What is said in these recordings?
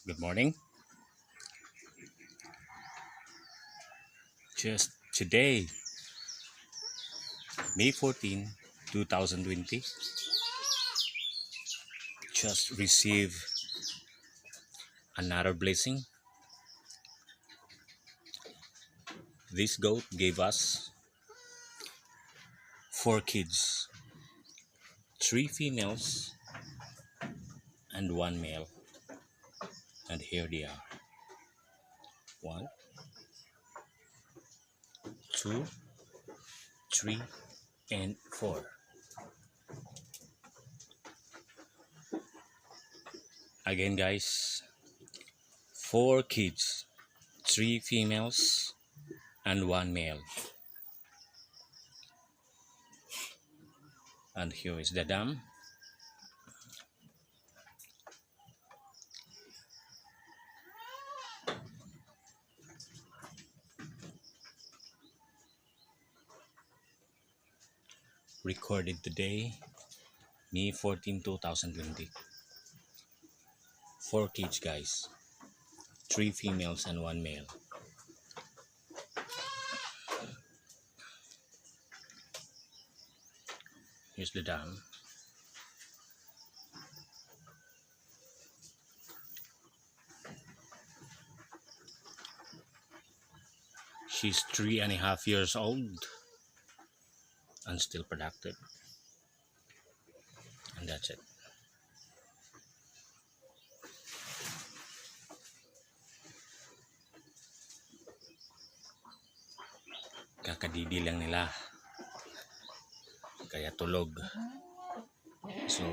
Good morning. Just today, May 14, 2020, just received another blessing. This goat gave us four kids, three females and one male. And here they are. One, two, three, and four. Again, guys, four kids, three females and one male. And here is the dam. Recorded today, May 14, 2020. Four kids, guys. Three females and one male. Here's the dam. She's 3.5 years old and still productive. And that's it. Kakadidi lang nila. Kaya tulog. So,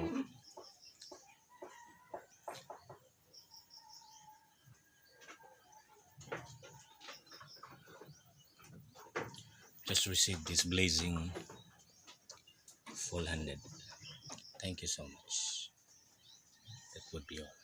just received this blazing full-handed. Thank you so much. That would be all.